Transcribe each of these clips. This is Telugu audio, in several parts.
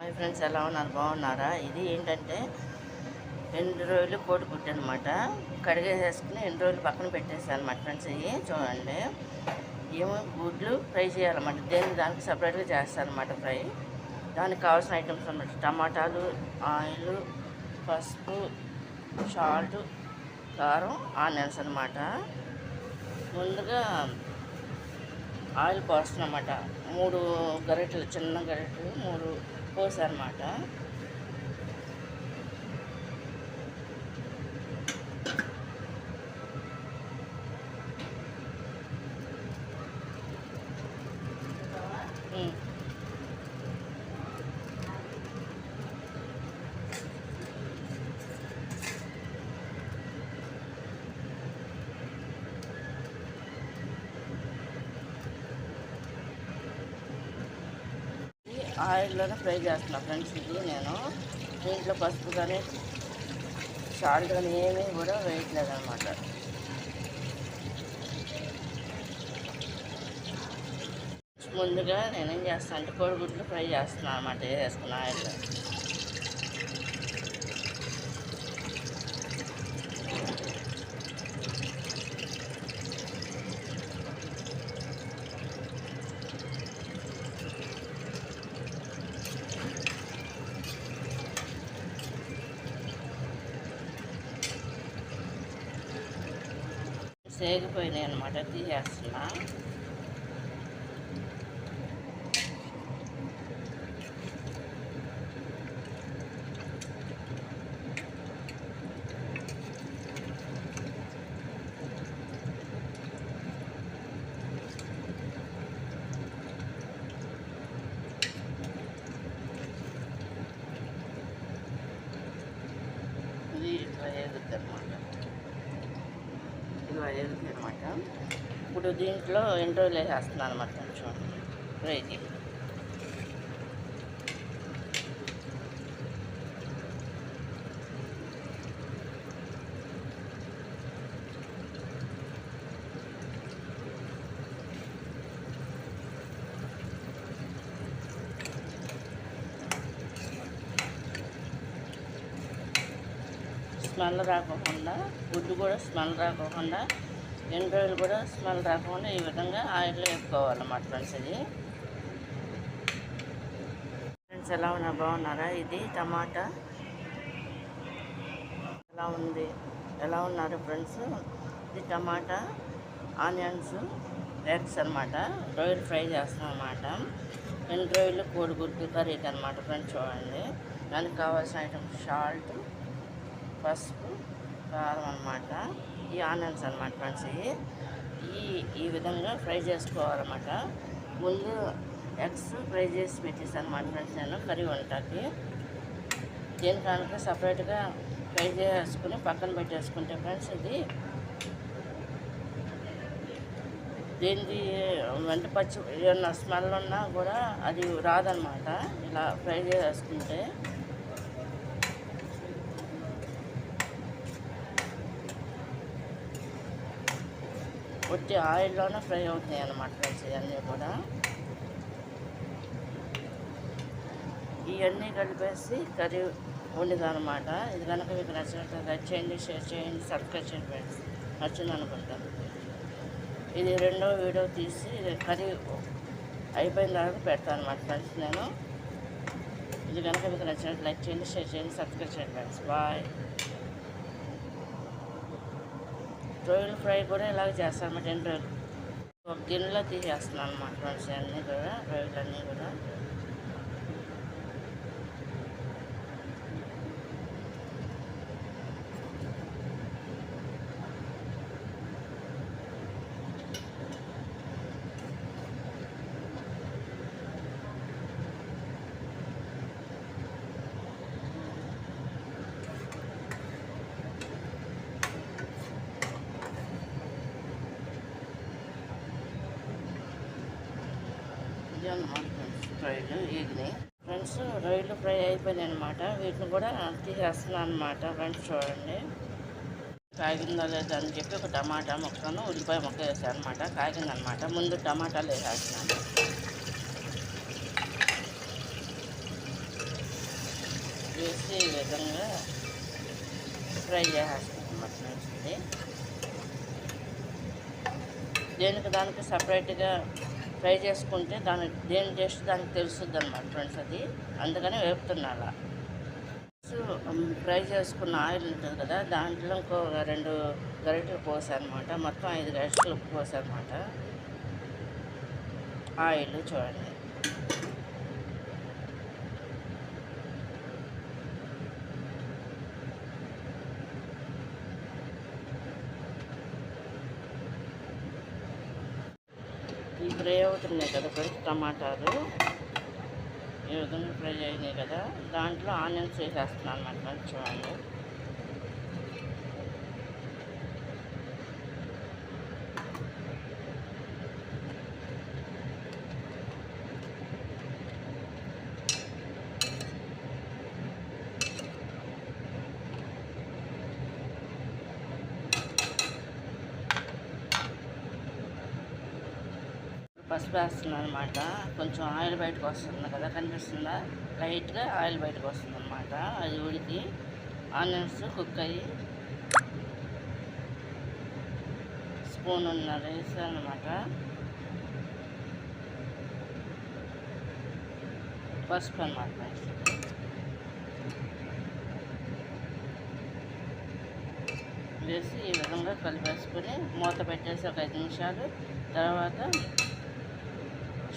హాయ్ ఫ్రెండ్స్, ఎలా ఉన్నారు? బాగున్నారా? ఇది ఏంటంటే 2 రోజులు కోడిగుడ్డు అనమాట. కడిగేసేసుకుని 2 రోజులు పక్కన పెట్టేసాను అనమాట ఫ్రెండ్స్. ఇవి చూడండి, ఏమో గుడ్లు ఫ్రై చేయాలన్నమాట. దానికి సపరేట్గా చేస్తాను అనమాట ఫ్రై. దానికి కావాల్సిన ఐటమ్స్ అన్నమాట: టమాటాలు, ఆయిల్, పసుపు, సాల్ట్, కారం, ఆనియన్స్ అనమాట. ముందుగా ఆయిల్ పోస్తున్నమాట. 3 గరిటెలు, చిన్న గరిటెలు 3 పోసానమాట. ఆయిల్లోనే ఫ్రై చేస్తున్నా ఫ్రెండ్స్. ఇది నేను దీంట్లో పసుపు కానీ సాల్ట్ కానీ ఏమీ కూడా వేయట్లేదు అనమాట. ముందుగా నేనేం చేస్తాను అంటే కోడిగుడ్లు ఫ్రై చేస్తున్నాను అనమాట. వేసుకున్న ఆయిల్లో సేగిపోయినాయి అనమాట. తీసేస్తున్నా. ఇది ఇట్లా వేగుద్ది అనమాట. ఇలా వేగుద్ది అనమాట. ఇప్పుడు దీంట్లో 2 రోజులు వేసేస్తున్నాను అనమాట. కొంచెం ఫ్రైకి స్మెల్ రాకోకుండా, గుడ్డు కూడా స్మెల్ రాకోకుండా, 2 రోజులు కూడా స్మెల్ రాకుండా ఈ విధంగా ఆయిల్లో వేసుకోవాలన్నమాట ఫ్రెండ్స్. ఇది ఫ్రెండ్స్, ఎలా ఉన్నా? బాగున్నారా? ఇది టమాటా ఎలా ఉన్నారు ఫ్రెండ్స్? ఇది టమాటా, ఆనియన్స్, ఎగ్స్ అనమాట. రొయ్యలు ఫ్రై చేస్తాం అనమాట. 2 రోజులు కోడిగుడ్డు కర్రీకి అనమాట ఫ్రెండ్స్. చూడండి, దానికి కావాల్సిన ఐటమ్స్: సాల్ట్, పసుపు, కారం అనమాట. ఈ ఆనియన్స్ అనమాట ఫ్రెండ్స్. ఈ విధంగా ఫ్రై చేసుకోవాలన్నమాట. ముందు ఎగ్స్ ఫ్రై చేసి పెట్టేసాను అనమాట ఫ్రెండ్స్ నేను కర్రీ వంటకి. దీనికనుక సపరేట్గా ఫ్రై చేసుకుని పక్కన పెట్టేసుకుంటే ఫ్రెండ్స్, దీనికి వెంట పచ్చి ఏమన్నా స్మెల్ ఉన్నా కూడా అది రాదనమాట. ఇలా ఫ్రై చేసుకుంటే వచ్చి ఆయిల్లోనే ఫ్రై అవుతున్నాయి అన్నమాట ఫ్రెండ్స్. ఇవన్నీ కూడా ఇవన్నీ కలిపేసి కర్రీ వండిదనమాట. ఇది కనుక మీకు నచ్చినట్టు లైక్ చేయండి, షేర్ చేయండి, సబ్స్క్రైబ్ చేయండి ఫ్రెండ్స్. నచ్చింది అనుకుంటాను. ఇది 2వ వీడియో తీసి కర్రీ అయిపోయిన తర్వాత పెడతాను అనమాట ఫ్రెండ్స్ నేను. ఇది కనుక మీకు నచ్చినట్టు లైక్ చేయండి, షేర్ చేయండి, సబ్స్క్రైబ్ చేయండి ఫ్రెండ్స్. బాయ్. రొయ్యలు ఫ్రై కూడా ఇలాగ చేస్తాను అన్నమాట. 2 రోజులు ఒక గిన్నెలో తీసేస్తున్నాను అన్నమాట ఫ్రెండ్స్. అన్నీ కూడా రొయ్యలన్నీ కూడా అన్నమాట ఫ్రెండ్స్. రొయ్యలు వేగినాయి ఫ్రెండ్స్. రొయ్యలు ఫ్రై అయిపోయినాయి అనమాట. వీటిని కూడా తీసేస్తున్నాను అనమాట ఫ్రెండ్స్. చూడండి, కాగిందా లేదా అని చెప్పి ఒక టమాటా ముక్కను ఉల్లిపాయ ముక్క వేసాను అనమాట. కాగిందనమాట. ముందు టమాటాలు వేసేస్తున్నాను. వేసి ఈ విధంగా ఫ్రై చేసేస్తాం అన్నమాట ఫ్రెండ్స్. ఇది దేనికి దానికి సపరేట్గా ఫ్రై చేసుకుంటే దేని టేస్ట్ దానికి తెలుస్తుంది అన్నమాట ఫ్రెండ్స్. అది అందుకని వేపుతున్నా అలా. ఫ్రై చేసుకున్న ఆయిల్ ఉంటుంది కదా, దాంట్లో ఇంకో 2 గరిటెలు పోసాను అనమాట. మొత్తం 5 గరిటెలు పోసాను అనమాట ఆయిల్. చూడండి, ఈ ఫ్రై అవుతున్నాయి కదా ఫ్రెండ్స్ టమాటాలు, ఈ విధంగా ఫ్రై అయినాయి కదా, దాంట్లో ఆనియన్స్ వేసేస్తున్నాను అన్నమాట. చూడండి, పసుపు వేస్తున్నాను అనమాట. కొంచెం ఆయిల్ బయటకు వస్తుంది కదా, కనిపిస్తుందా? లైట్గా ఆయిల్ బయటకు వస్తుంది అనమాట. అది ఉడికి ఆనియన్స్ కుక్ అయ్యి స్పూన్ వేసాను అనమాట. పసుపు అనమాట. వేసి ఈ విధంగా కలిపేసుకొని మూత పెట్టేసి ఒక 5 నిమిషాలు తర్వాత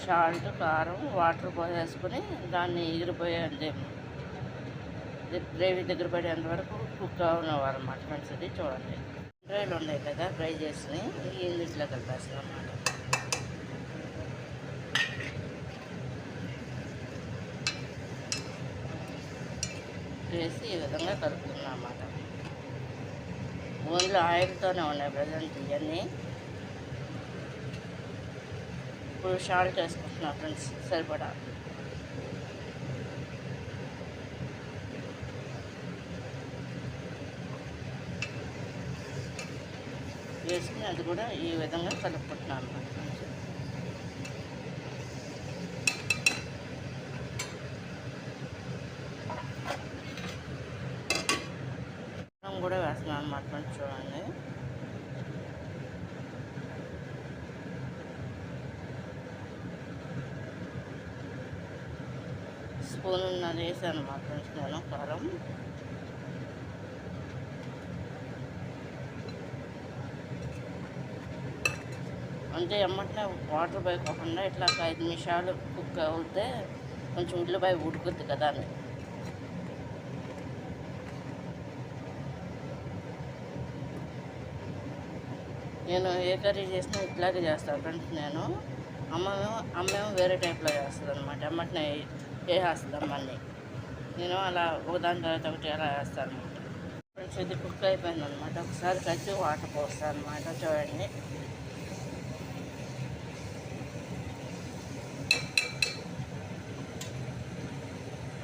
సాల్ట్, కారం, వాటర్ పోసేసుకొని దాన్ని ఎగిరిపోయేంత గ్రేవీ దగ్గర పడేంత వరకు కుక్ అవ్వనివ్వాలి అన్నమాట ఫ్రెండ్స్. ఇది చూడండి, డ్రైలు ఉన్నాయి కదా ఫ్రై చేసి ఈ ఇందులో కలిపేస్తాం అన్నమాట. వేసి ఈ విధంగా కలుపుతున్నాం అన్నమాట. ఓన్లీ ఆయిల్తోనే ఉన్నాయి ప్రజెంట్ ఇవన్నీ. ఇప్పుడు సాల్ట్ వేసుకుంటున్నా ఫ్రెండ్స్, సరిపడా. వేసుకుని అది కూడా ఈ విధంగా కలుపుకుంటున్నాను అన్నమాట ఫ్రెండ్స్. కూడా వేస్తున్నాను అన్నమాట ఫ్రెండ్స్. చూడండి, స్పూన్ వేసాను అన్నమాట ఫ్రెండ్స్ నేను కారం. అంటే ఎమ్మటనే వాటర్ పోయకుండా ఇట్లా 5 నిమిషాలు కుక్ అవుతే కొంచెం ఉల్లిపాయ ఉడుకుద్ది కదా అని. నేను ఏ కర్రీ చేసినా ఇట్లాగే చేస్తాను ఫ్రెండ్స్. నేను అమ్మేమో వేరే టైప్లో చేస్తుంది అనమాట. ఎమ్మటనే వేసేస్తుంది అమ్మని. నేను అలా ఒకదాని తర్వాత ఒకటి అలా వేస్తాను అనమాట ఫ్రెండ్స్. ఇది కుక్ అయిపోయింది అనమాట. ఒకసారి కలిసి వాటర్ పోస్తాను అనమాట. చూడండి,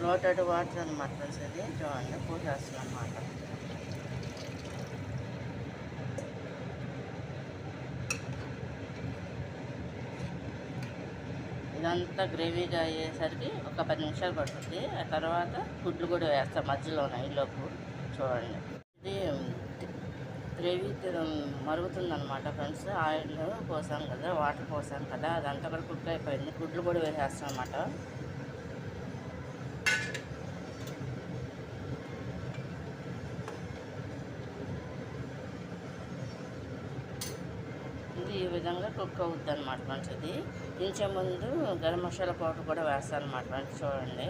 లోటెడ్ వాటర్ అనమాట ఫ్రెండ్స్. ఇది చూడండి, పోసేస్తాను అనమాట. ఇదంతా గ్రేవీగా అయ్యేసరికి ఒక 10 నిమిషాలు పడుతుంది. ఆ తర్వాత గుడ్లు కూడా వేస్తాం మధ్యలోనే ఈలోపు. చూడండి, ఇది గ్రేవీ మరుగుతుందన్నమాట ఫ్రెండ్స్. ఆయిల్ పోసాం కదా, వాటర్ పోసాం కదా, అదంతా కూడా కుక్ అయిపోయింది. గుడ్లు కూడా వేసేస్తాం అన్నమాట. ఈ విధంగా కుక్ అవుతుంది అన్నమాట ఫ్రెండ్స్. ఇది దించే ముందు గరం మసాలా పౌడర్ కూడా వేస్తాను అన్నమాట ఫ్రెండ్స్. చూడండి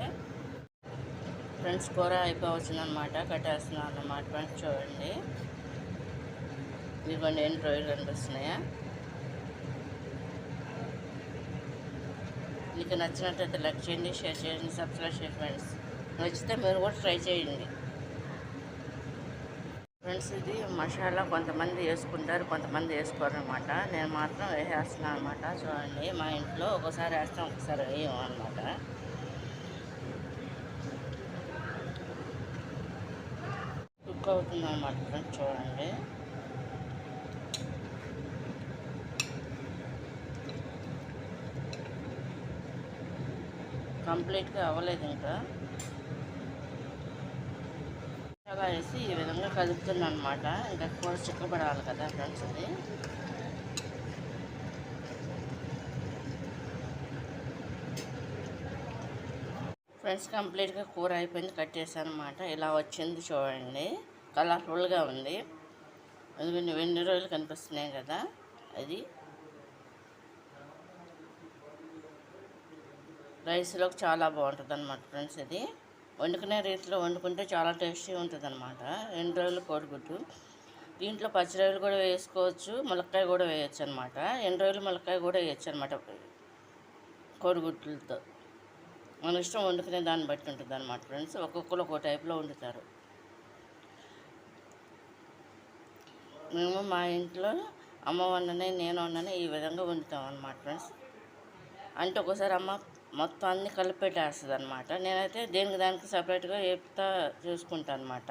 ఫ్రెండ్స్, కూర అయిపోవచ్చిందనమాట. కట్టేస్తున్నాను అన్నమాట ఫ్రెండ్స్. చూడండి, ఇదిగోండి ఎన్ని రొయ్యలు కనిపిస్తున్నాయా. మీకు నచ్చినట్లయితే లైక్ చేయండి, షేర్ చేయండి, సబ్స్క్రైబ్ చేయండి ఫ్రెండ్స్. నచ్చితే మీరు కూడా ట్రై చేయండి ఫ్రెండ్స్. ఇది మసాలా కొంతమంది వేసుకుంటారు, కొంతమంది వేసుకోరు అనమాట. నేను మాత్రం వేసేస్తున్నాను అనమాట. చూడండి, మా ఇంట్లో ఒకసారి వేస్తాం, ఒకసారి వేయం అనమాట. కుక్ అవుతుంది అనమాట ఫ్రెండ్స్. చూడండి, కంప్లీట్గా అవ్వలేదు ఇంకా. మసాలా వేసి ఈ విధంగా కలుపుతున్నాను అనమాట. ఇంకా కూర చిక్కబడాలి కదా ఫ్రెండ్స్ అది. ఫ్రెండ్స్ కంప్లీట్గా కూర అయిపోయింది, కట్టేసాను అనమాట. ఇలా వచ్చింది చూడండి, కలర్ఫుల్గా ఉంది. ఎందుకంటే వెండి రోజులు కనిపిస్తున్నాయి కదా, అది రైస్లోకి చాలా బాగుంటుంది అనమాట ఫ్రెండ్స్. ఇది వండుకునే రీతిలో వండుకుంటే చాలా టేస్టీగా ఉంటుంది అనమాట. 2 రోజులు కోడిగుడ్డు. దీంట్లో పచ్చిరొయ్యలు కూడా వేసుకోవచ్చు, ములక్కాయ కూడా వేయచ్చు అనమాట. 2 రోజులు ములక్కాయ కూడా వేయచ్చు అనమాట కోడిగుడ్లతో. మన ఇష్టం, వండుకునే దాన్ని బట్టి ఉంటుంది అనమాట ఫ్రెండ్స్. ఒక్కొక్కరు ఒక్కో టైప్లో వండుతారు. మేము మా ఇంట్లో అమ్మ వండని నేను వండని ఈ విధంగా వండుతాం అనమాట ఫ్రెండ్స్. అంటే ఒక్కోసారి అమ్మ మొత్తం అన్నీ కలిపి పెట్టేస్తుంది అనమాట. నేనైతే దేనికి దానికి సపరేట్గా వేపుతా చూసుకుంటాను అనమాట.